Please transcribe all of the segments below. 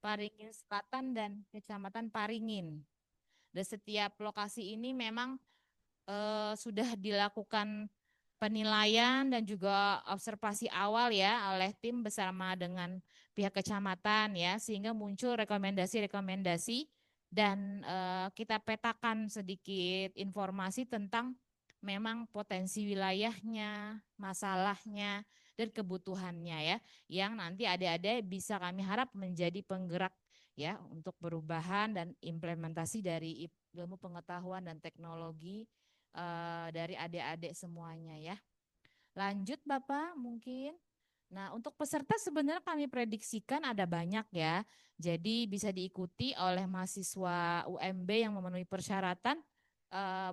Paringin Selatan dan Kecamatan Paringin. Dan setiap lokasi ini memang sudah dilakukan penilaian dan juga observasi awal ya oleh tim bersama dengan pihak kecamatan ya, sehingga muncul rekomendasi-rekomendasi dan kita petakan sedikit informasi tentang memang potensi wilayahnya, masalahnya, dan kebutuhannya ya, yang nanti adik-adik bisa kami harap menjadi penggerak ya untuk perubahan dan implementasi dari ilmu pengetahuan dan teknologi dari adik-adik semuanya ya. Lanjut Bapak mungkin. Nah, untuk peserta sebenarnya kami prediksikan ada banyak ya. Jadi bisa diikuti oleh mahasiswa UMB yang memenuhi persyaratan.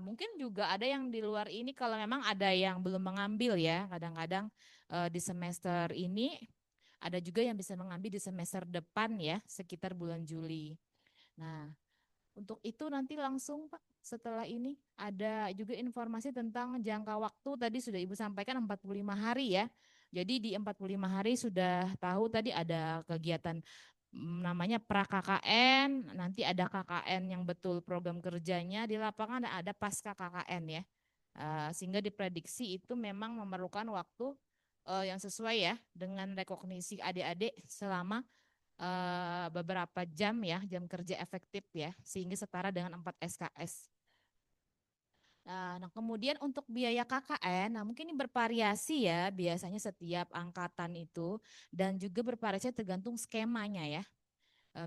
Mungkin juga ada yang di luar ini kalau memang ada yang belum mengambil ya. Kadang-kadang di semester ini ada juga yang bisa mengambil di semester depan ya, sekitar bulan Juli. Nah, untuk itu nanti langsung Pak, setelah ini ada juga informasi tentang jangka waktu tadi sudah Ibu sampaikan 45 hari ya. Jadi di 45 hari sudah tahu tadi ada kegiatan namanya pra KKN, nanti ada KKN yang betul program kerjanya di lapangan dan ada pasca KKN ya. Sehingga diprediksi itu memang memerlukan waktu yang sesuai ya dengan rekognisi adik-adik selama beberapa jam ya, jam kerja efektif ya, sehingga setara dengan 4 SKS. Nah, kemudian untuk biaya KKN, nah mungkin ini bervariasi ya, biasanya setiap angkatan itu, dan juga bervariasi tergantung skemanya ya.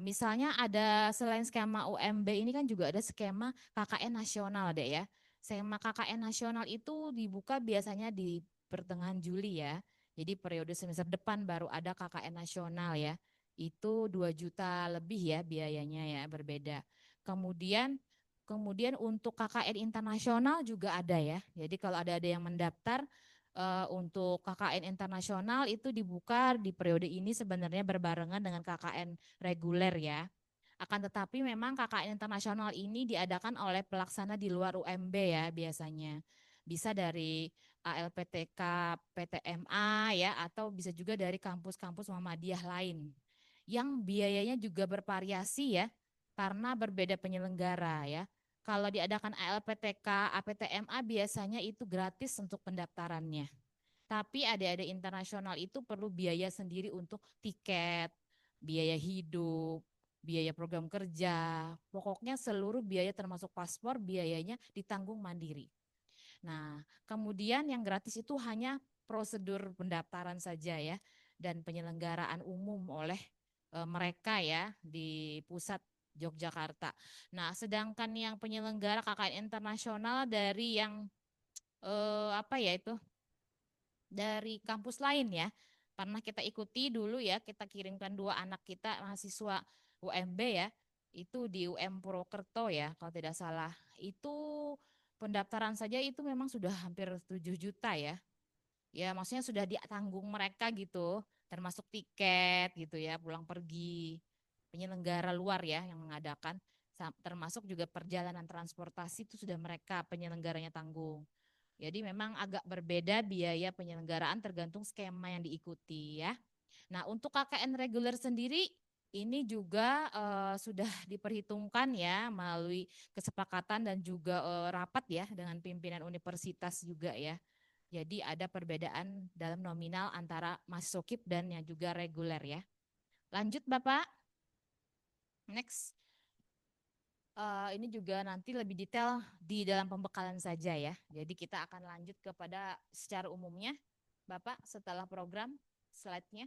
Misalnya ada selain skema UMB ini kan juga ada skema KKN nasional deh ya. Skema KKN nasional itu dibuka biasanya di pertengahan Juli ya. Jadi periode semester depan baru ada KKN nasional ya. Itu 2 juta lebih ya biayanya ya berbeda. Kemudian kemudian untuk KKN internasional juga ada ya. Jadi kalau ada yang mendaftar untuk KKN internasional itu dibuka di periode ini sebenarnya berbarengan dengan KKN reguler ya. Akan tetapi memang KKN internasional ini diadakan oleh pelaksana di luar UMB ya biasanya. Bisa dari ALPTK, PTMA ya, atau bisa juga dari kampus-kampus Muhammadiyah lain. Yang biayanya juga bervariasi ya, karena berbeda penyelenggara ya. Kalau diadakan ALPTK, APTMA biasanya itu gratis untuk pendaftarannya. Tapi adik-adik internasional itu perlu biaya sendiri untuk tiket, biaya hidup, biaya program kerja. Pokoknya seluruh biaya termasuk paspor biayanya ditanggung mandiri. Nah, kemudian yang gratis itu hanya prosedur pendaftaran saja ya dan penyelenggaraan umum oleh mereka ya di pusat Yogyakarta. Nah, sedangkan yang penyelenggara KKN internasional dari yang apa ya itu dari kampus lain ya. Pernah kita ikuti dulu ya, kita kirimkan 2 anak kita mahasiswa UMB ya, itu di UM Purwokerto ya, kalau tidak salah. Itu pendaftaran saja itu memang sudah hampir 7 juta ya. Ya, maksudnya sudah ditanggung mereka gitu, termasuk tiket gitu ya, pulang pergi, penyelenggara luar ya yang mengadakan, termasuk juga perjalanan transportasi itu sudah mereka penyelenggaranya tanggung. Jadi memang agak berbeda biaya penyelenggaraan tergantung skema yang diikuti ya. Nah, untuk KKN reguler sendiri ini juga sudah diperhitungkan ya melalui kesepakatan dan juga rapat ya dengan pimpinan universitas juga ya. Jadi ada perbedaan dalam nominal antara masukip dan yang juga reguler ya. Lanjut Bapak, next. Ini juga nanti lebih detail di dalam pembekalan saja ya. Jadi kita akan lanjut kepada secara umumnya. Bapak setelah program slide-nya.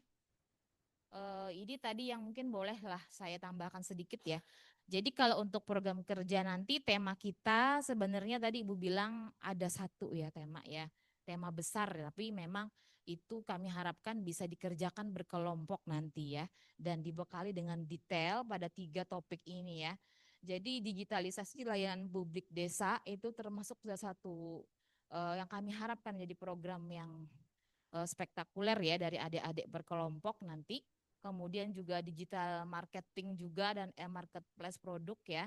Ini tadi yang mungkin bolehlah saya tambahkan sedikit ya. Jadi kalau untuk program kerja nanti tema kita sebenarnya tadi Ibu bilang ada satu ya tema ya. Tema besar tapi memang itu kami harapkan bisa dikerjakan berkelompok nanti ya. Dan dibekali dengan detail pada 3 topik ini ya. Jadi digitalisasi layanan publik desa itu termasuk salah satu yang kami harapkan jadi program yang spektakuler ya dari adik-adik berkelompok nanti. Kemudian juga digital marketing juga dan marketplace produk ya,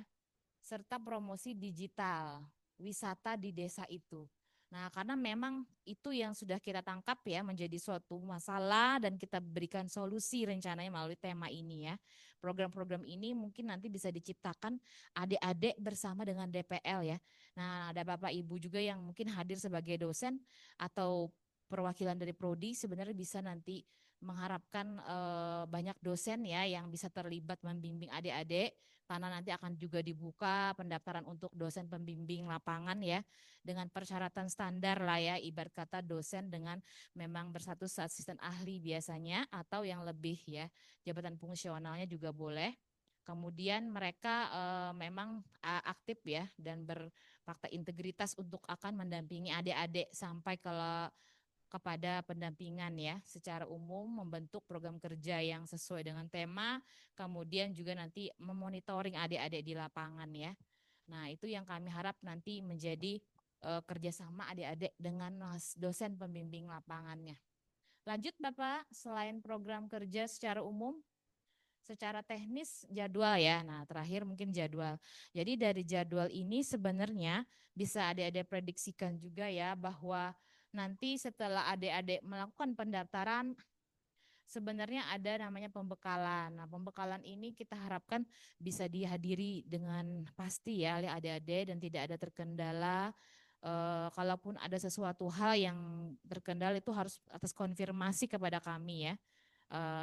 serta promosi digital wisata di desa itu. Nah, karena memang itu yang sudah kita tangkap ya menjadi suatu masalah dan kita berikan solusi rencananya melalui tema ini ya. Program-program ini mungkin nanti bisa diciptakan adik-adik bersama dengan DPL ya. Nah, ada Bapak Ibu juga yang mungkin hadir sebagai dosen atau perwakilan dari prodi sebenarnya bisa nanti mengharapkan banyak dosen ya yang bisa terlibat membimbing adik-adik karena nanti akan juga dibuka pendaftaran untuk dosen pembimbing lapangan ya dengan persyaratan standar lah ya, ibarat kata dosen dengan memang berstatus asisten ahli biasanya atau yang lebih ya, jabatan fungsionalnya juga boleh. Kemudian mereka memang aktif ya dan berfakta integritas untuk akan mendampingi adik-adik sampai kepada pendampingan ya secara umum membentuk program kerja yang sesuai dengan tema, kemudian juga nanti memonitoring adik-adik di lapangan ya. Nah, itu yang kami harap nanti menjadi kerjasama adik-adik dengan dosen pembimbing lapangannya. Lanjut Bapak, selain program kerja secara umum, secara teknis jadwal ya. Nah, terakhir mungkin jadwal. Jadi dari jadwal ini sebenarnya bisa adik-adik prediksikan juga ya bahwa nanti setelah adik-adik melakukan pendaftaran sebenarnya ada namanya pembekalan. Nah, pembekalan ini kita harapkan bisa dihadiri dengan pasti ya oleh adik-adik dan tidak ada terkendala. Kalaupun ada sesuatu hal yang terkendala itu harus atas konfirmasi kepada kami ya.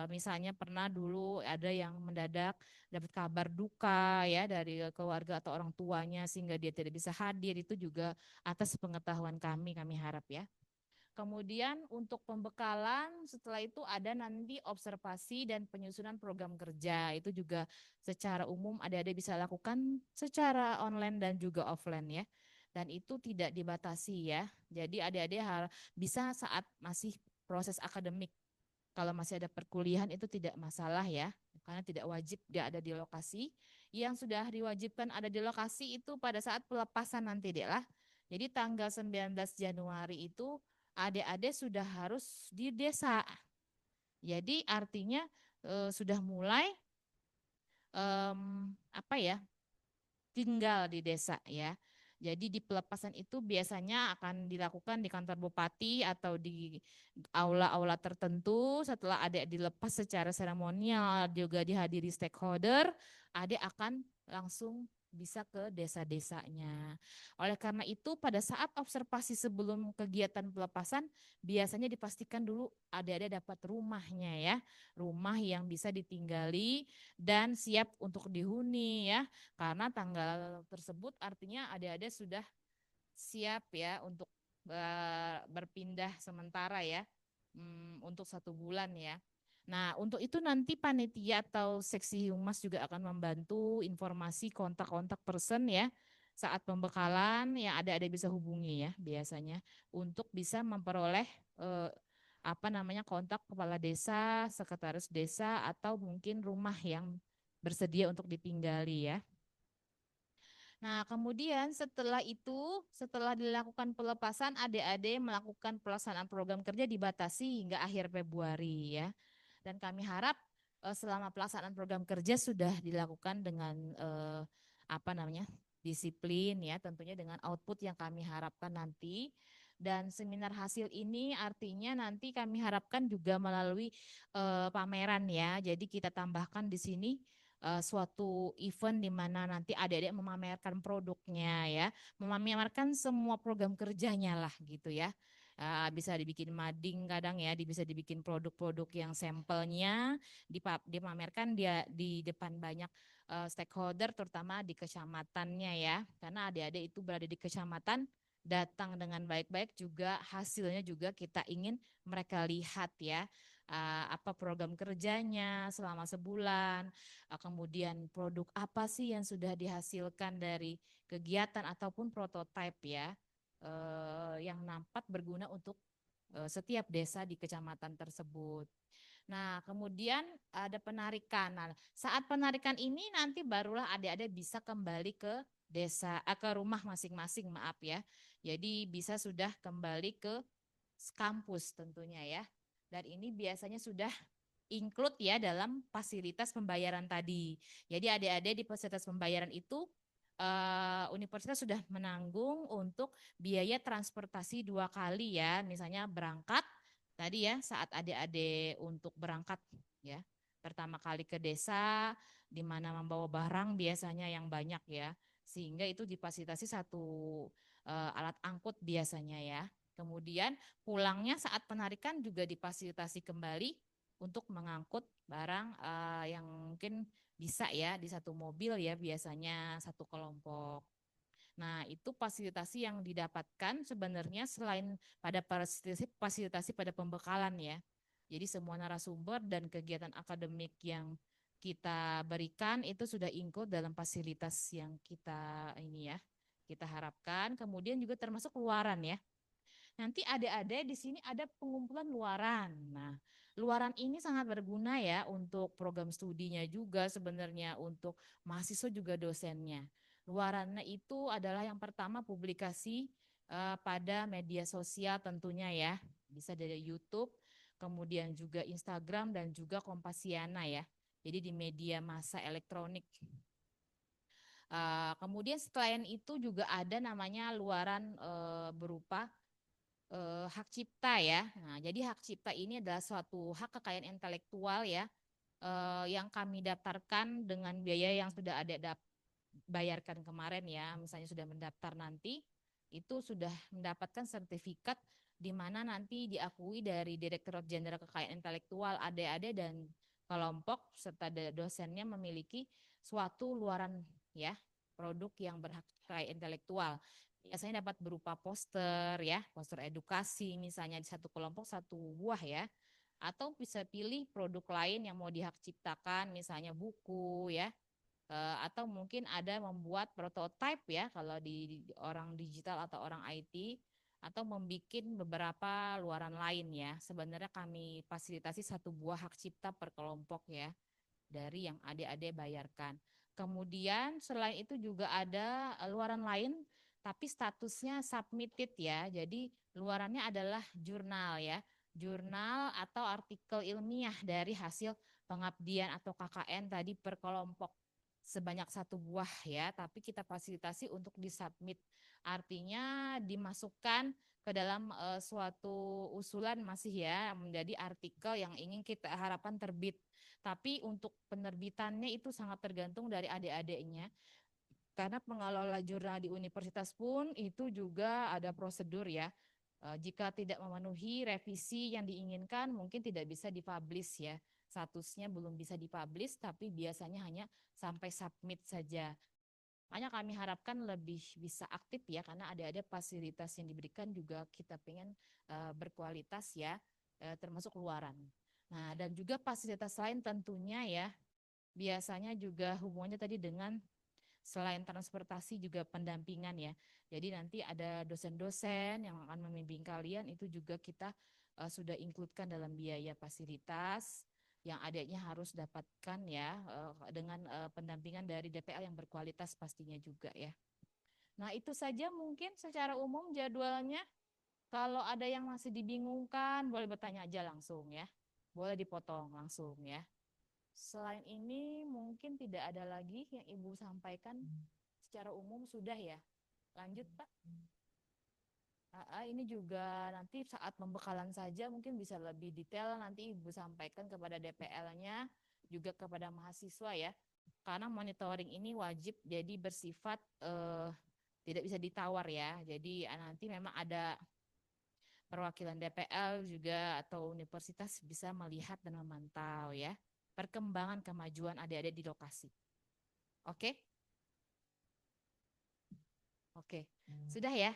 Misalnya pernah dulu ada yang mendadak dapat kabar duka ya dari keluarga atau orang tuanya sehingga dia tidak bisa hadir itu juga atas pengetahuan kami harap ya. Kemudian untuk pembekalan setelah itu ada nanti observasi dan penyusunan program kerja. Itu juga secara umum adik-adik bisa lakukan secara online dan juga offline ya. Dan itu tidak dibatasi ya. Jadi adik-adik bisa saat masih proses akademik. Kalau masih ada perkuliahan itu tidak masalah ya. Karena tidak wajib dia ada di lokasi. Yang sudah diwajibkan ada di lokasi itu pada saat pelepasan nanti deh lah. Jadi tanggal 19 Januari itu adik-adik sudah harus di desa. Jadi artinya sudah mulai apa ya tinggal di desa ya. Jadi di pelepasan itu biasanya akan dilakukan di kantor bupati atau di aula-aula tertentu. Setelah adik dilepas secara seremonial juga dihadiri stakeholder, adik akan langsung bisa ke desa-desanya. Oleh karena itu pada saat observasi sebelum kegiatan pelepasan biasanya dipastikan dulu adik-adik dapat rumahnya ya. Rumah yang bisa ditinggali dan siap untuk dihuni ya. Karena tanggal tersebut artinya adik-adik sudah siap ya untuk berpindah sementara ya untuk 1 bulan ya. Nah, untuk itu nanti panitia atau seksi humas juga akan membantu informasi kontak-kontak person ya saat pembekalan yang ada bisa hubungi ya biasanya untuk bisa memperoleh eh, apa namanya kontak kepala desa, sekretaris desa atau mungkin rumah yang bersedia untuk ditinggali ya. Nah, kemudian setelah itu, setelah dilakukan pelepasan, adik-adik melakukan pelaksanaan program kerja dibatasi hingga akhir Februari ya. Dan kami harap selama pelaksanaan program kerja sudah dilakukan dengan apa namanya disiplin ya, tentunya dengan output yang kami harapkan nanti. Dan seminar hasil ini artinya nanti kami harapkan juga melalui pameran ya. Jadi kita tambahkan di sini suatu event di mana nanti adik-adik memamerkan produknya ya, memamerkan semua program kerjanya lah gitu ya. Bisa dibikin mading kadang ya, bisa dibikin produk-produk yang sampelnya dipamerkan dia di depan banyak stakeholder terutama di kecamatannya ya. Karena adik-adik itu berada di kecamatan datang dengan baik-baik juga hasilnya juga kita ingin mereka lihat ya apa program kerjanya selama sebulan, kemudian produk apa sih yang sudah dihasilkan dari kegiatan ataupun prototipe ya yang nampak berguna untuk setiap desa di kecamatan tersebut. Nah, kemudian ada penarikan. Nah, saat penarikan ini nanti barulah adik-adik bisa kembali ke desa, ke rumah masing-masing, maaf ya. Jadi bisa sudah kembali ke kampus tentunya ya. Dan ini biasanya sudah include ya dalam fasilitas pembayaran tadi. Jadi adik-adik di fasilitas pembayaran itu universitas sudah menanggung untuk biaya transportasi 2 kali ya, misalnya berangkat tadi ya saat adik-adik untuk berangkat ya, pertama kali ke desa di mana membawa barang biasanya yang banyak ya, sehingga itu difasilitasi satu alat angkut biasanya ya. Kemudian pulangnya saat penarikan juga difasilitasi kembali untuk mengangkut barang yang mungkin bisa ya di satu mobil ya biasanya satu kelompok. Nah, itu fasilitasi yang didapatkan sebenarnya selain pada fasilitasi pada pembekalan ya. Jadi semua narasumber dan kegiatan akademik yang kita berikan itu sudah include dalam fasilitas yang kita ini ya, kita harapkan. Kemudian juga termasuk luaran ya. Nanti adik-adik di sini ada pengumpulan luaran. Nah, luaran ini sangat berguna ya untuk program studinya juga sebenarnya untuk mahasiswa juga dosennya. Luarannya itu adalah yang pertama publikasi pada media sosial tentunya ya. Bisa dari YouTube, kemudian juga Instagram dan juga Kompasiana ya. Jadi di media massa elektronik. Kemudian selain itu juga ada namanya luaran berupa hak cipta ya. Nah, jadi hak cipta ini adalah suatu hak kekayaan intelektual ya, yang kami daftarkan dengan biaya yang sudah ada bayarkan kemarin ya, misalnya sudah mendaftar nanti, itu sudah mendapatkan sertifikat di mana nanti diakui dari Direktorat Jenderal Kekayaan Intelektual adik-adik dan kelompok serta dosennya memiliki suatu luaran ya produk yang berhak kekayaan intelektual. Biasanya dapat berupa poster ya, poster edukasi misalnya di satu kelompok satu buah ya. Atau bisa pilih produk lain yang mau dihak ciptakan misalnya buku ya, atau mungkin ada membuat prototipe ya kalau di orang digital atau orang IT atau membuat beberapa luaran lain ya. Sebenarnya kami fasilitasi satu buah hak cipta per kelompok ya dari yang adik-adik bayarkan. Kemudian selain itu juga ada luaran lain tapi statusnya submitted ya. Jadi luarannya adalah jurnal ya. Jurnal atau artikel ilmiah dari hasil pengabdian atau KKN tadi per kelompok sebanyak satu buah ya, tapi kita fasilitasi untuk disubmit. Artinya dimasukkan ke dalam suatu usulan masih ya menjadi artikel yang ingin kita harapkan terbit. Tapi untuk penerbitannya itu sangat tergantung dari adik-adiknya. Karena pengelola jurnal di universitas pun itu juga ada prosedur ya. Jika tidak memenuhi revisi yang diinginkan mungkin tidak bisa dipublish ya. Statusnya belum bisa dipublish tapi biasanya hanya sampai submit saja. Makanya kami harapkan lebih bisa aktif ya karena ada fasilitas yang diberikan juga kita pengen berkualitas ya, termasuk luaran. Nah, dan juga fasilitas lain tentunya ya, biasanya juga hubungannya tadi dengan selain transportasi juga pendampingan ya. Jadi nanti ada dosen-dosen yang akan membimbing kalian itu juga kita sudah include-kan dalam biaya fasilitas yang adanya harus dapatkan ya dengan pendampingan dari DPL yang berkualitas pastinya juga ya. Nah, itu saja mungkin secara umum jadwalnya. Kalau ada yang masih dibingungkan boleh bertanya aja langsung ya. Boleh dipotong langsung ya. Selain ini mungkin tidak ada lagi yang Ibu sampaikan secara umum sudah ya. Lanjut Pak. Ini juga nanti saat pembekalan saja mungkin bisa lebih detail nanti Ibu sampaikan kepada DPL-nya juga kepada mahasiswa ya. Karena monitoring ini wajib jadi bersifat tidak bisa ditawar ya. Jadi nanti memang ada perwakilan DPL juga atau universitas bisa melihat dan memantau ya perkembangan kemajuan adik-adik di lokasi. Oke? Oke. Sudah ya?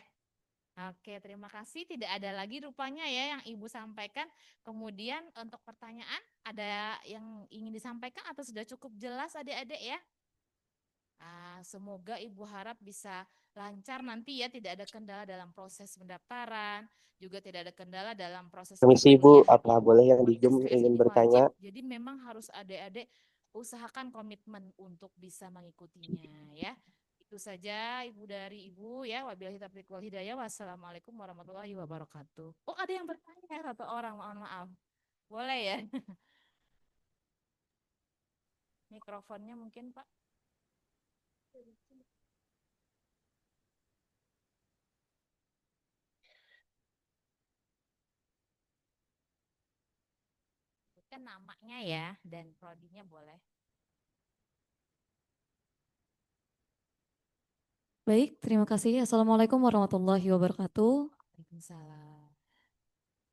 Oke, terima kasih. Tidak ada lagi rupanya ya yang Ibu sampaikan. Kemudian untuk pertanyaan, ada yang ingin disampaikan atau sudah cukup jelas adik-adik ya? Semoga Ibu harap bisa lancar nanti ya, tidak ada kendala dalam proses pendaftaran, juga tidak ada kendala dalam proses Permisi Ibu, perkuliahan. apa boleh yang di Zoom UNSTS ingin ini bertanya? wajib, jadi memang harus adik-adik usahakan komitmen untuk bisa mengikutinya ya. Itu saja Ibu dari Ibu ya. Wabillahi taufiq wal hidayah. Wassalamualaikum warahmatullahi wabarakatuh. Oh, ada yang bertanya satu orang, mohon maaf. Boleh ya? Mikrofonnya mungkin Pak. namanya ya dan prodinya boleh. Baik, terima kasih. Assalamualaikum warahmatullahi wabarakatuh. Waalaikumsalam.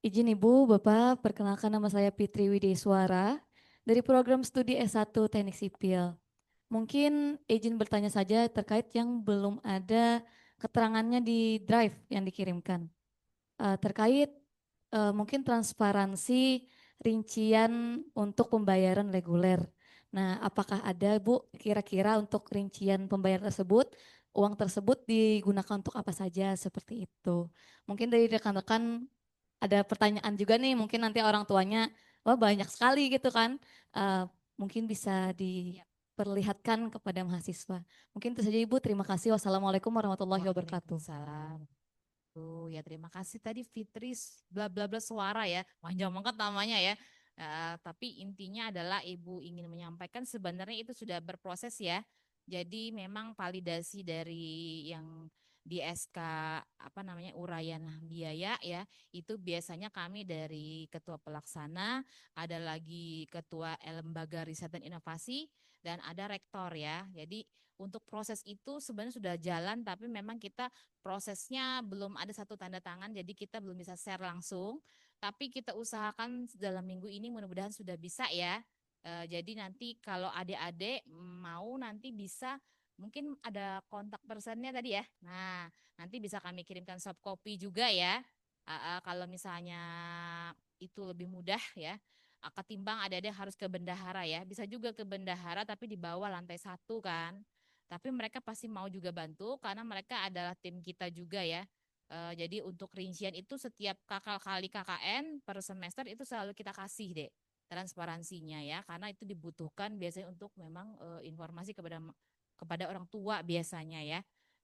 Izin Ibu, Bapak, perkenalkan nama saya Fitri Wideswara dari program studi S1 Teknik Sipil. Mungkin izin bertanya saja terkait yang belum ada keterangannya di drive yang dikirimkan. Terkait mungkin transparansi rincian untuk pembayaran reguler. Nah, apakah ada Bu kira-kira untuk rincian pembayaran tersebut, uang tersebut digunakan untuk apa saja seperti itu? Mungkin dari rekan-rekan ada pertanyaan juga nih, mungkin nanti orang tuanya, wah banyak sekali gitu kan. Eh, Mungkin bisa Ya, diperlihatkan kepada mahasiswa. Mungkin itu saja Ibu, terima kasih. Wassalamualaikum warahmatullahi wabarakatuh. Waalaikumsalam. Ya terima kasih tadi Fitris bla bla bla suara ya. Panjang banget namanya ya. Tapi intinya adalah Ibu ingin menyampaikan sebenarnya itu sudah berproses ya. Jadi memang validasi dari yang di SK apa namanya uraian biaya ya itu biasanya kami dari ketua pelaksana, ada lagi ketua lembaga riset dan inovasi dan ada rektor ya. Jadi untuk proses itu sebenarnya sudah jalan tapi memang kita prosesnya belum ada satu tanda tangan, jadi kita belum bisa share langsung. Tapi kita usahakan dalam minggu ini mudah-mudahan sudah bisa ya. Jadi nanti kalau adik-adik mau nanti bisa mungkin ada kontak personnya tadi ya. Nah, nanti bisa kami kirimkan soft copy juga ya. Kalau misalnya itu lebih mudah ya. Ketimbang adik-adik harus ke bendahara ya. Bisa juga ke bendahara tapi di bawah lantai 1 kan. Tapi mereka pasti mau juga bantu karena mereka adalah tim kita juga ya. Jadi untuk rincian itu setiap kakak kali KKN per semester itu selalu kita kasih deh transparansinya ya karena itu dibutuhkan biasanya untuk memang informasi kepada orang tua biasanya ya.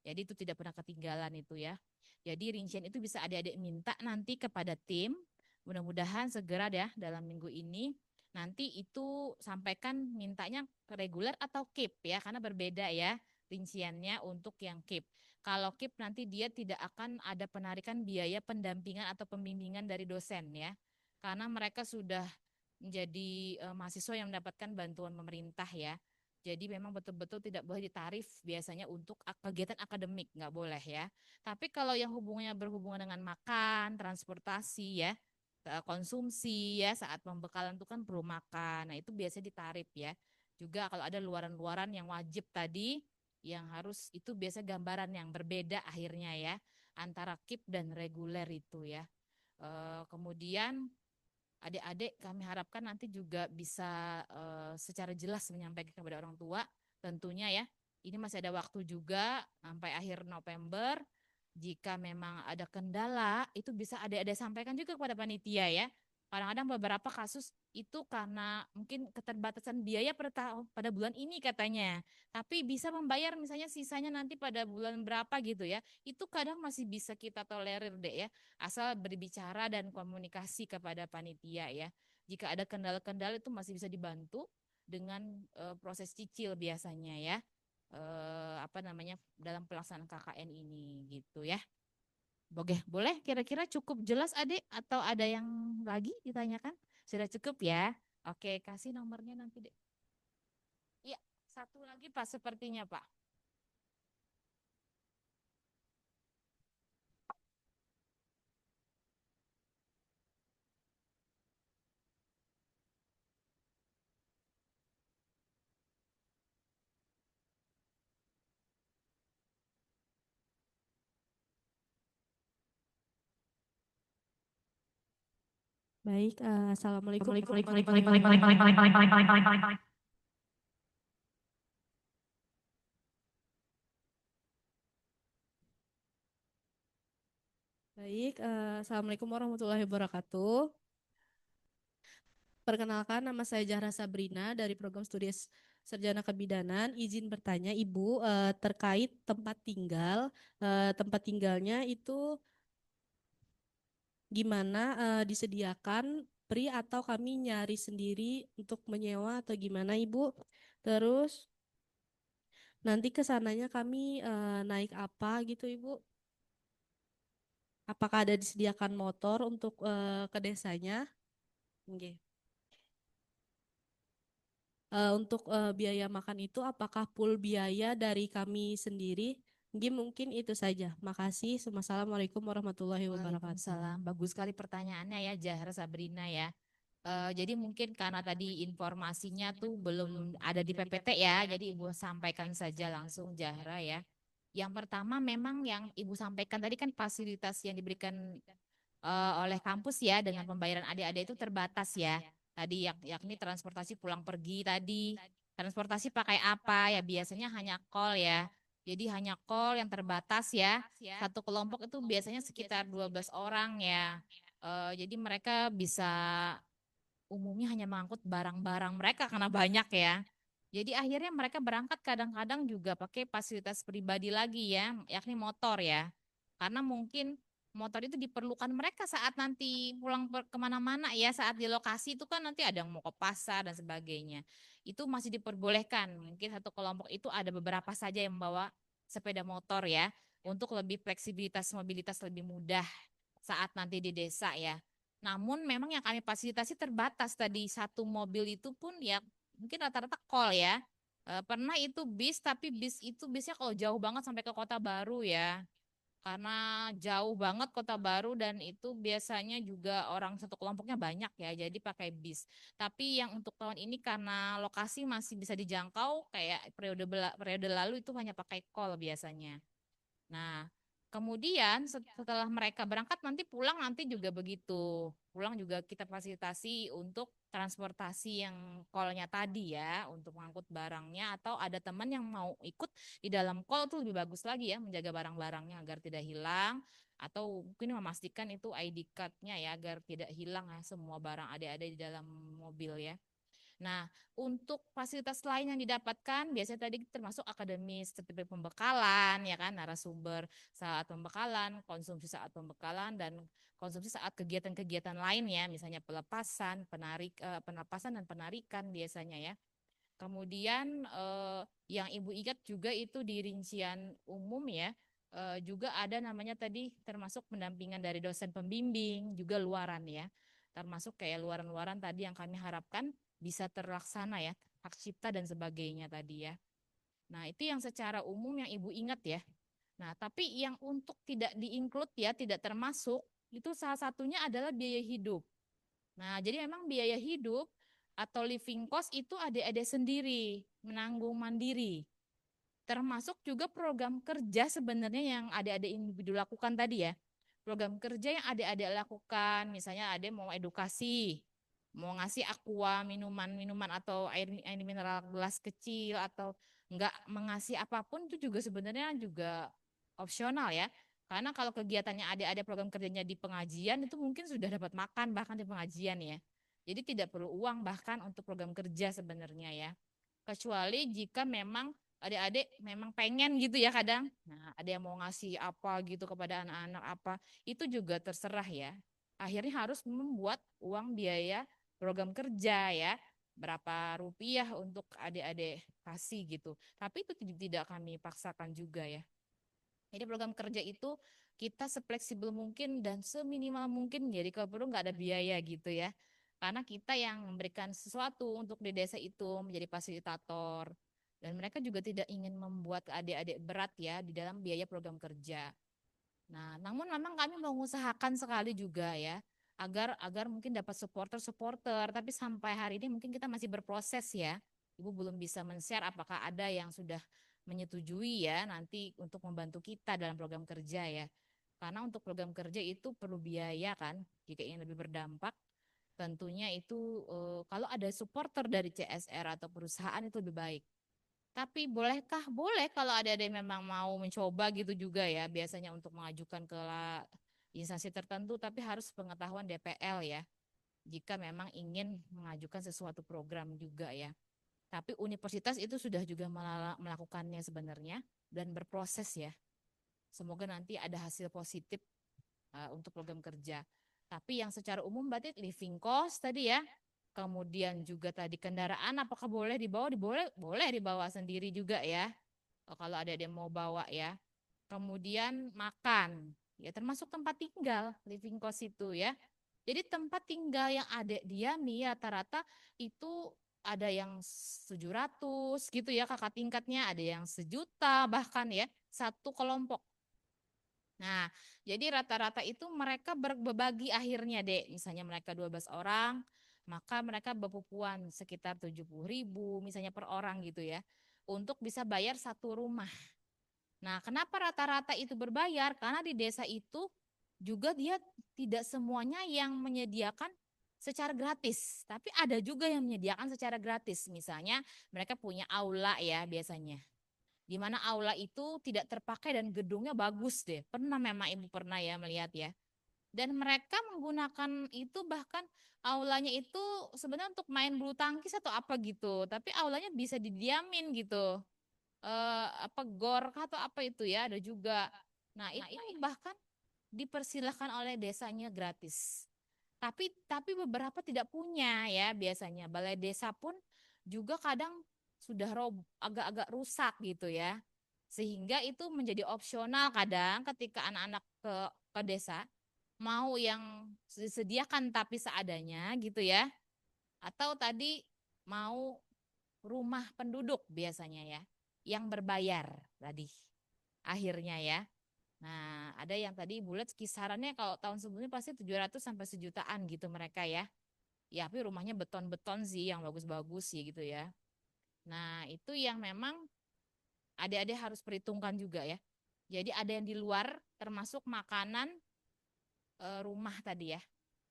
Jadi itu tidak pernah ketinggalan itu ya. Jadi rincian itu bisa adik-adik minta nanti kepada tim. Mudah-mudahan segera ya dalam minggu ini nanti itu sampaikan mintanya reguler atau KIP ya karena berbeda ya rinciannya untuk yang KIP. Kalau KIP nanti dia tidak akan ada penarikan biaya pendampingan atau pembimbingan dari dosen ya. Karena mereka sudah menjadi mahasiswa yang mendapatkan bantuan pemerintah ya. Jadi memang betul-betul tidak boleh ditarif biasanya untuk kegiatan akademik, nggak boleh ya. Tapi kalau yang hubungannya berhubungan dengan makan, transportasi ya, konsumsi ya saat pembekalan itu kan perlu makan. Nah, itu biasanya ditarif ya. Juga kalau ada luaran-luaran yang wajib tadi yang harus itu biasa gambaran yang berbeda akhirnya ya antara KIP dan reguler itu ya. Kemudian adik-adik kami harapkan nanti juga bisa secara jelas menyampaikan kepada orang tua tentunya ya. Ini masih ada waktu juga sampai akhir November. Jika memang ada kendala, itu bisa adik-adik sampaikan juga kepada panitia ya. Kadang-kadang beberapa kasus itu karena mungkin keterbatasan biaya pada bulan ini katanya. Tapi bisa membayar misalnya sisanya nanti pada bulan berapa gitu ya. Itu kadang masih bisa kita tolerir deh ya asal berbicara dan komunikasi kepada panitia ya. Jika ada kendala-kendala itu masih bisa dibantu dengan proses cicil biasanya ya. Apa namanya dalam pelaksanaan KKN ini gitu ya. Oke, boleh kira-kira cukup jelas Adik atau ada yang lagi ditanyakan? Sudah cukup ya? Oke, kasih nomornya nanti Dek. Iya, satu lagi Pak sepertinya Pak. Baik, Assalamualaikum warahmatullahi wabarakatuh. Waalaikumsalam. Baik, Assalamualaikum warahmatullahi wabarakatuh. Perkenalkan, nama saya Zahra Sabrina dari program studi Sarjana Kebidanan. Izin bertanya, Ibu, terkait tempat tinggal. Tempat tinggalnya itu gimana, disediakan free atau kami nyari sendiri untuk menyewa atau gimana, Ibu? Terus nanti kesananya kami naik apa gitu, Ibu? Apakah ada disediakan motor untuk ke desanya? Nggih. Untuk biaya makan itu apakah full biaya dari kami sendiri? Mungkin itu saja. Makasih. Wassalamualaikum warahmatullahi wabarakatuh. Waalaikumsalam. Bagus sekali pertanyaannya ya, Zahra Sabrina ya. Jadi mungkin karena tadi informasinya tuh belum ada di PPT ya, jadi Ibu sampaikan saja langsung Zahra ya. Yang pertama memang yang Ibu sampaikan tadi kan fasilitas yang diberikan oleh kampus ya dengan pembayaran adik-adik itu terbatas ya. Tadi yakni transportasi pulang pergi tadi. Transportasi pakai apa ya? Biasanya hanya call ya. Jadi hanya call yang terbatas ya. Satu kelompok itu biasanya sekitar 12 orang ya. Jadi mereka bisa umumnya hanya mengangkut barang-barang mereka karena banyak ya. Jadi akhirnya mereka berangkat kadang-kadang juga pakai fasilitas pribadi lagi ya, yakni motor ya. Karena mungkin motor itu diperlukan mereka saat nanti pulang kemana-mana ya, saat di lokasi itu kan nanti ada yang mau ke pasar dan sebagainya. Itu masih diperbolehkan. Mungkin satu kelompok itu ada beberapa saja yang membawa sepeda motor ya, untuk lebih fleksibilitas mobilitas lebih mudah saat nanti di desa ya. Namun memang yang kami fasilitasi terbatas tadi satu mobil itu pun ya mungkin rata-rata call ya. Pernah itu bis tapi bis itu bisnya kalau jauh banget sampai ke Kota Baru ya. Karena jauh banget Kota Baru dan itu biasanya juga orang satu kelompoknya banyak ya, jadi pakai bis. Tapi yang untuk tahun ini karena lokasi masih bisa dijangkau kayak periode lalu itu hanya pakai call biasanya. Nah, kemudian setelah mereka berangkat nanti pulang nanti juga begitu. Pulang juga kita fasilitasi untuk transportasi yang call-nya tadi ya, untuk mengangkut barangnya atau ada teman yang mau ikut di dalam call tuh lebih bagus lagi ya, menjaga barang-barangnya agar tidak hilang atau mungkin memastikan itu ID card-nya ya agar tidak hilang ya semua barang adik-adik di dalam mobil ya. Nah, untuk fasilitas lain yang didapatkan biasanya tadi termasuk akademis, seperti pembekalan, ya kan, narasumber saat pembekalan, konsumsi saat pembekalan dan konsumsi saat kegiatan-kegiatan lainnya, misalnya penapasan dan penarikan biasanya ya. Kemudian yang Ibu ingat juga itu di rincian umum ya, juga ada namanya tadi termasuk pendampingan dari dosen pembimbing, juga luaran ya. Termasuk kayak luaran-luaran tadi yang kami harapkan bisa terlaksana ya, hak cipta dan sebagainya tadi ya. Nah, itu yang secara umum yang Ibu ingat ya. Nah, tapi yang untuk tidak di-include ya, tidak termasuk, itu salah satunya adalah biaya hidup. Nah, jadi memang biaya hidup atau living cost itu adik-adik sendiri, menanggung mandiri. Termasuk juga program kerja sebenarnya yang adik-adik individu lakukan tadi ya. Program kerja yang adik-adik lakukan, misalnya adik mau edukasi, mau ngasih aqua, minuman-minuman atau air mineral gelas kecil atau enggak mengasih apapun itu juga sebenarnya juga opsional ya. Karena kalau kegiatannya adik-adik program kerjanya di pengajian itu mungkin sudah dapat makan bahkan di pengajian ya. Jadi tidak perlu uang bahkan untuk program kerja sebenarnya ya. Kecuali jika memang adik-adik memang pengen gitu ya kadang. Nah, ada yang mau ngasih apa gitu kepada anak-anak apa, itu juga terserah ya. Akhirnya harus membuat uang biaya program kerja ya. Berapa rupiah untuk adik-adik kasih gitu. Tapi itu tidak kami paksakan juga ya. Jadi program kerja itu kita sefleksibel mungkin dan seminimal mungkin jadi kalau perlu nggak ada biaya gitu ya. Karena kita yang memberikan sesuatu untuk di desa itu menjadi fasilitator. Dan mereka juga tidak ingin membuat adik-adik berat ya di dalam biaya program kerja. Nah, namun memang kami mengusahakan sekali juga ya agar agar mungkin dapat supporter-supporter. Tapi sampai hari ini mungkin kita masih berproses ya. Ibu belum bisa men-share apakah ada yang sudah menyetujui ya nanti untuk membantu kita dalam program kerja ya. Karena untuk program kerja itu perlu biaya kan. Jika ingin lebih berdampak, tentunya itu kalau ada supporter dari CSR atau perusahaan itu lebih baik. Tapi bolehkah? Boleh kalau ada yang memang mau mencoba gitu juga ya. Biasanya untuk mengajukan ke instansi tertentu, tapi harus pengetahuan DPL ya. Jika memang ingin mengajukan sesuatu program juga ya. Tapi universitas itu sudah juga melakukannya sebenarnya dan berproses ya. Semoga nanti ada hasil positif untuk program kerja. Tapi yang secara umum berarti living cost tadi ya. Kemudian juga tadi kendaraan apakah boleh dibawa? Boleh dibawa sendiri juga ya. Kalau ada yang mau bawa ya. Kemudian makan, ya termasuk tempat tinggal, living cost itu ya. Jadi tempat tinggal yang ada diami rata-rata itu ada yang 700 gitu ya kakak tingkatnya, ada yang 1 juta bahkan ya, satu kelompok. Nah, jadi rata-rata itu mereka berbagi akhirnya dek, misalnya mereka 12 orang, maka mereka berpupuan sekitar 70.000 misalnya per orang gitu ya, untuk bisa bayar satu rumah. Nah, kenapa rata-rata itu berbayar? Karena di desa itu juga dia tidak semuanya yang menyediakan secara gratis, tapi ada juga yang menyediakan secara gratis. Misalnya mereka punya aula ya biasanya, di mana aula itu tidak terpakai dan gedungnya bagus deh. Pernah memang ibu pernah ya melihat ya. Dan mereka menggunakan itu bahkan aulanya itu sebenarnya untuk main bulu tangkis atau apa gitu, tapi aulanya bisa didiamin gitu. Apa gor atau apa itu ya ada juga. Nah, itu bahkan dipersilahkan oleh desanya gratis. Tapi beberapa tidak punya ya biasanya. Balai desa pun juga kadang sudah agak-agak rusak gitu ya. Sehingga itu menjadi opsional kadang ketika anak-anak ke desa mau yang disediakan tapi seadanya gitu ya. Atau tadi mau rumah penduduk biasanya ya yang berbayar tadi akhirnya ya. Nah, ada yang tadi bulat kisarannya kalau tahun sebelumnya pasti 700 sampai 1 jutaan gitu mereka ya. Ya, tapi rumahnya beton-beton sih yang bagus-bagus sih gitu ya. Nah, itu yang memang adik-adik harus perhitungkan juga ya. Jadi ada yang di luar termasuk makanan rumah tadi ya.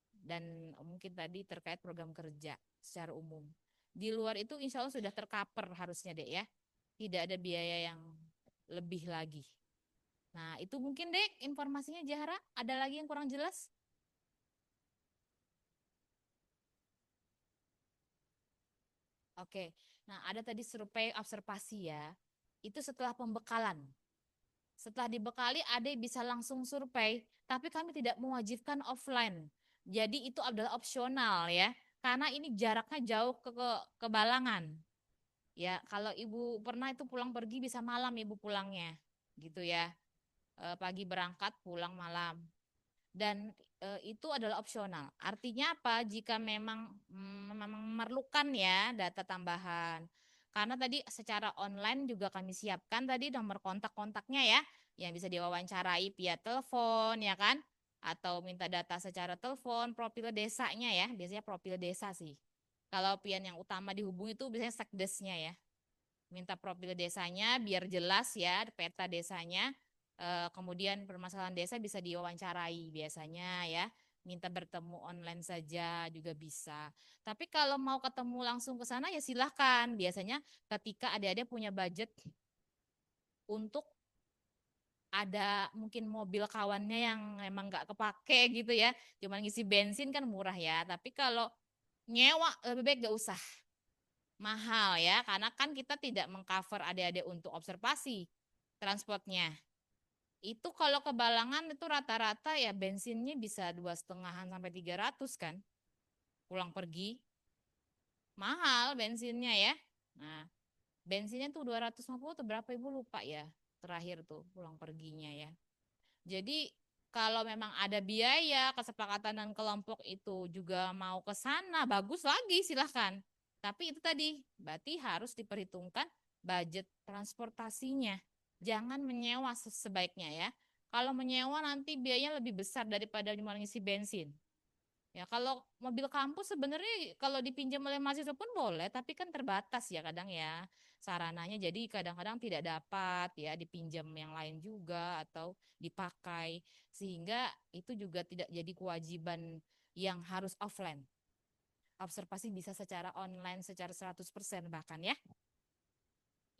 Dan mungkin tadi terkait program kerja secara umum. Di luar itu insya Allah sudah tercover harusnya deh ya. Tidak ada biaya yang lebih lagi. Nah, itu mungkin deh informasinya Jahra. Ada lagi yang kurang jelas? Oke. Nah, ada tadi survei observasi ya. Itu setelah pembekalan. Setelah dibekali, adik bisa langsung survei, tapi kami tidak mewajibkan offline. Jadi itu adalah opsional ya. Karena ini jaraknya jauh ke Balangan. Ya, kalau ibu pernah itu pulang pergi bisa malam ibu pulangnya. Gitu ya. Pagi berangkat, pulang malam. Dan itu adalah opsional. Artinya apa? Jika memang memerlukan ya data tambahan. Karena tadi secara online juga kami siapkan tadi nomor kontak-kontaknya ya, yang bisa diwawancarai via telepon ya kan, atau minta data secara telepon, profil desanya ya, biasanya profil desa sih. Kalau pian yang utama dihubungi itu biasanya sekdesnya ya, minta profil desanya biar jelas ya peta desanya. Kemudian permasalahan desa bisa diwawancarai biasanya ya, minta bertemu online saja juga bisa. Tapi kalau mau ketemu langsung ke sana ya silahkan. Biasanya ketika adik-adik punya budget untuk ada mungkin mobil kawannya yang memang nggak kepake gitu ya, cuman ngisi bensin kan murah ya. Tapi kalau nyewa lebih baik gak usah mahal ya, karena kan kita tidak mengcover adik-adik untuk observasi transportnya. Itu kalau ke Balangan itu rata-rata ya bensinnya bisa 2,5 sampai 300 kan, pulang pergi mahal bensinnya ya. Nah, bensinnya tuh 250 atau berapa ibu lupa ya terakhir tuh pulang perginya ya. Jadi kalau memang ada biaya kesepakatan dan kelompok itu juga mau ke sana bagus lagi silahkan. Tapi itu tadi berarti harus diperhitungkan budget transportasinya. Jangan menyewa sebaiknya ya. Kalau menyewa nanti biayanya lebih besar daripada cuma ngisi bensin. Ya, kalau mobil kampus sebenarnya kalau dipinjam oleh mahasiswa pun boleh, tapi kan terbatas ya kadang ya sarananya. Jadi kadang-kadang tidak dapat ya dipinjam yang lain juga atau dipakai sehingga itu juga tidak jadi kewajiban yang harus offline. Observasi bisa secara online secara 100% bahkan ya.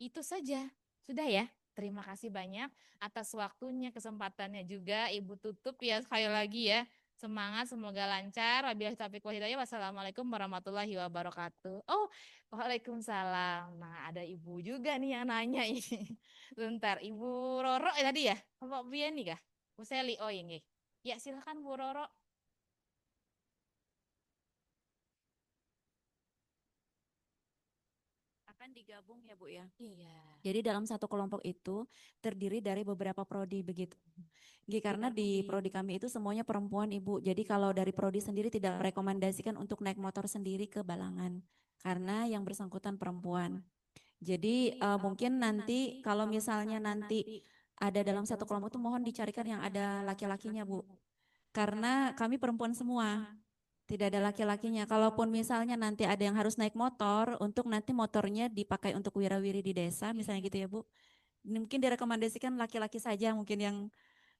Itu saja. Sudah ya. Terima kasih banyak atas waktunya, kesempatannya juga. Ibu tutup ya sekali lagi ya. Semangat, semoga lancar. Wabillahi taufiq wal hidayah. Wassalamualaikum warahmatullahi wabarakatuh. Oh, waalaikumsalam. Nah, ada ibu juga nih yang nanya ini. Bentar, Ibu Roro tadi ya? Bapak Biani kah? Bu Seli, oh ini. Ya, silakan Bu Roro. Akan digabung ya Bu ya. Iya. Jadi dalam satu kelompok itu terdiri dari beberapa prodi begitu. Karena di prodi kami itu semuanya perempuan Ibu. Jadi kalau dari prodi sendiri tidak merekomendasikan untuk naik motor sendiri ke Balangan. karena yang bersangkutan perempuan. Jadi mungkin nanti kalau misalnya nanti ada dalam satu kelompok itu mohon dicarikan yang ada laki-lakinya Bu. Karena kami perempuan semua, tidak ada laki-lakinya. Kalaupun misalnya nanti ada yang harus naik motor, untuk nanti motornya dipakai untuk wirawiri di desa, misalnya gitu ya Bu. Mungkin direkomendasikan laki-laki saja mungkin yang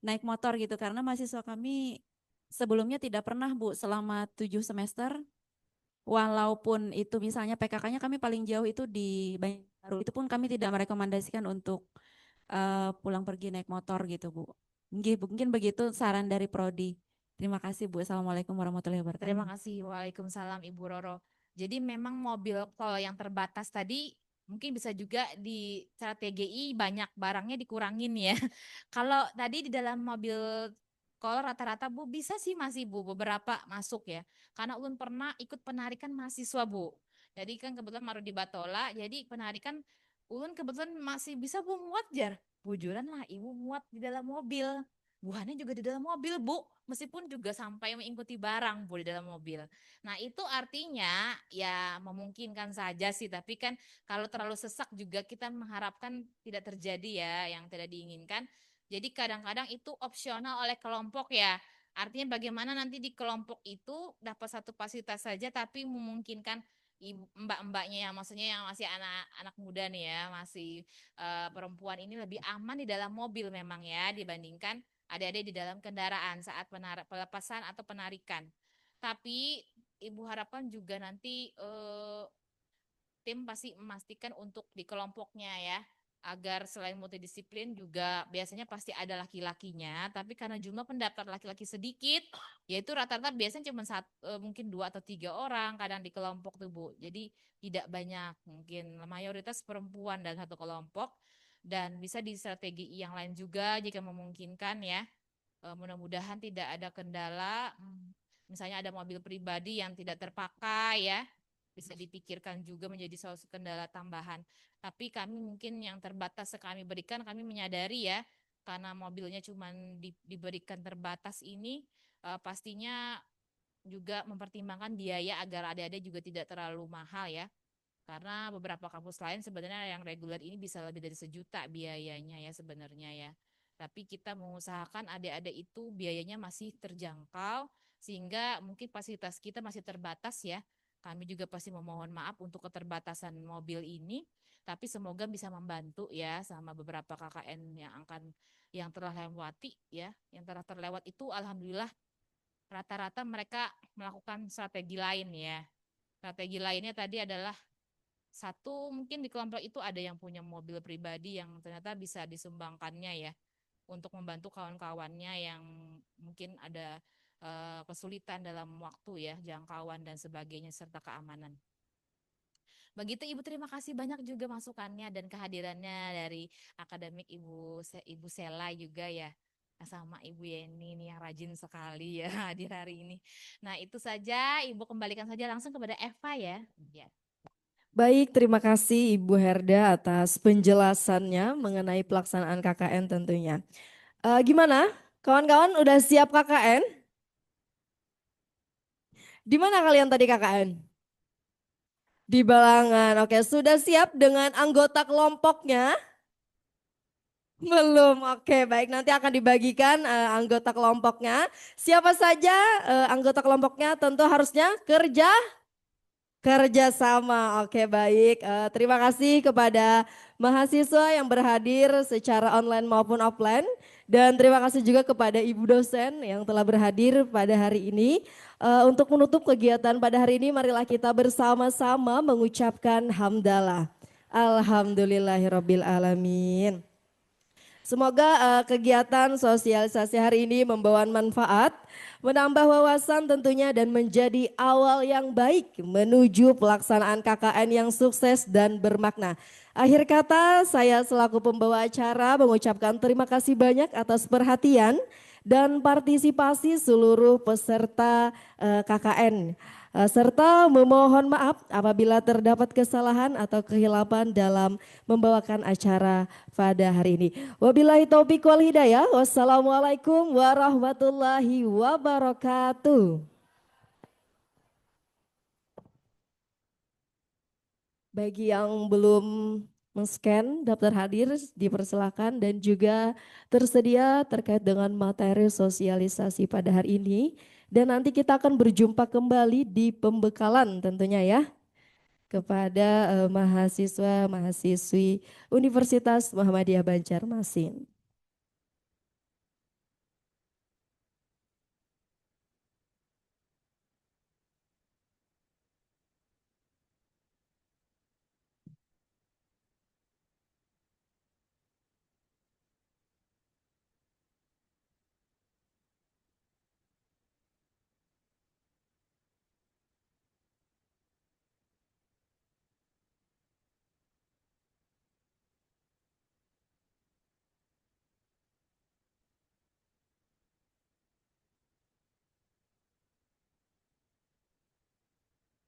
naik motor gitu. Karena mahasiswa kami sebelumnya tidak pernah Bu selama 7 semester. Walaupun itu misalnya PKK-nya kami paling jauh itu di Banjarbaru. Itu pun kami tidak merekomendasikan untuk pulang pergi naik motor gitu Bu. Mungkin begitu saran dari Prodi. Terima kasih Bu. Assalamualaikum warahmatullahi wabarakatuh. Terima kasih. Waalaikumsalam Ibu Roro. Jadi memang mobil tol yang terbatas tadi mungkin bisa juga di cara TGI banyak barangnya dikurangin ya. Kalau tadi di dalam mobil kalau rata-rata Bu bisa sih masih Bu beberapa masuk ya. Karena Ulun pernah ikut penarikan mahasiswa Bu. Jadi kan kebetulan Maru di Batola, jadi penarikan Ulun kebetulan masih bisa Bu muat jar. Bujuran lah Ibu muat di dalam mobil. Buahnya juga di dalam mobil Bu, meskipun juga sampai mengikuti barang Bu di dalam mobil. Nah itu artinya ya memungkinkan saja sih, tapi kan kalau terlalu sesak juga kita mengharapkan tidak terjadi ya yang tidak diinginkan. Jadi kadang-kadang itu opsional oleh kelompok ya. Artinya bagaimana nanti di kelompok itu dapat satu fasilitas saja tapi memungkinkan mbak-mbaknya yang maksudnya yang masih anak-anak muda nih ya, masih perempuan ini lebih aman di dalam mobil memang ya dibandingkan adik-adik di dalam kendaraan saat pelepasan atau penarikan. Tapi Ibu harapkan juga nanti tim pasti memastikan untuk di kelompoknya ya, agar selain multidisiplin juga biasanya pasti ada laki-lakinya, tapi karena jumlah pendaftar laki-laki sedikit, yaitu rata-rata biasanya cuma mungkin 2 atau 3 orang kadang di kelompok tuh Bu. Jadi tidak banyak, mungkin mayoritas perempuan dalam satu kelompok dan bisa di strategi yang lain juga jika memungkinkan ya. Mudah-mudahan tidak ada kendala, misalnya ada mobil pribadi yang tidak terpakai ya, bisa dipikirkan juga menjadi salah satu kendala tambahan. Tapi kami mungkin yang terbatas kami berikan, kami menyadari ya, karena mobilnya cuma diberikan terbatas ini, pastinya juga mempertimbangkan biaya agar adik-adik juga tidak terlalu mahal ya. Karena beberapa kampus lain sebenarnya yang reguler ini bisa lebih dari 1 juta biayanya ya sebenarnya ya. Tapi kita mengusahakan adik-adik itu biayanya masih terjangkau sehingga mungkin fasilitas kita masih terbatas ya. Kami juga pasti memohon maaf untuk keterbatasan mobil ini, tapi semoga bisa membantu ya sama beberapa KKN yang telah lewati ya, yang telah terlewat itu alhamdulillah rata-rata mereka melakukan strategi lain ya. Strategi lainnya tadi adalah satu mungkin di kelompok itu ada yang punya mobil pribadi yang ternyata bisa disumbangkannya ya untuk membantu kawan-kawannya yang mungkin ada kesulitan dalam waktu ya, jangkauan dan sebagainya serta keamanan. Begitu Ibu, terima kasih banyak juga masukannya dan kehadirannya dari akademik Ibu Sela juga ya. Sama Ibu Yeni nih yang rajin sekali ya hadir hari ini. Nah, itu saja Ibu kembalikan saja langsung kepada Eva ya. Ya. Baik, terima kasih Ibu Herda atas penjelasannya mengenai pelaksanaan KKN tentunya. Gimana? Kawan-kawan udah siap KKN? Di mana kalian tadi KKN? Di Balangan. Oke, sudah siap dengan anggota kelompoknya? Belum. Oke, baik. Nanti akan dibagikan anggota kelompoknya. Siapa saja anggota kelompoknya? Tentu harusnya kerja sama. Oke, baik. Terima kasih kepada mahasiswa yang berhadir secara online maupun offline. Dan terima kasih juga kepada Ibu dosen yang telah berhadir pada hari ini. Untuk menutup kegiatan pada hari ini, marilah kita bersama-sama mengucapkan hamdalah. Alhamdulillahirabbil alamin. Semoga kegiatan sosialisasi hari ini membawa manfaat, menambah wawasan tentunya dan menjadi awal yang baik menuju pelaksanaan KKN yang sukses dan bermakna. Akhir kata saya selaku pembawa acara mengucapkan terima kasih banyak atas perhatian dan partisipasi seluruh peserta KKN. Serta memohon maaf apabila terdapat kesalahan atau kehilapan dalam membawakan acara pada hari ini. Wabillahi taufiq wal hidayah. Wassalamualaikum warahmatullahi wabarakatuh. Bagi yang belum men-scan daftar hadir dipersilakan dan juga tersedia terkait dengan materi sosialisasi pada hari ini. Dan nanti kita akan berjumpa kembali di pembekalan tentunya ya kepada mahasiswa mahasiswi Universitas Muhammadiyah Banjarmasin.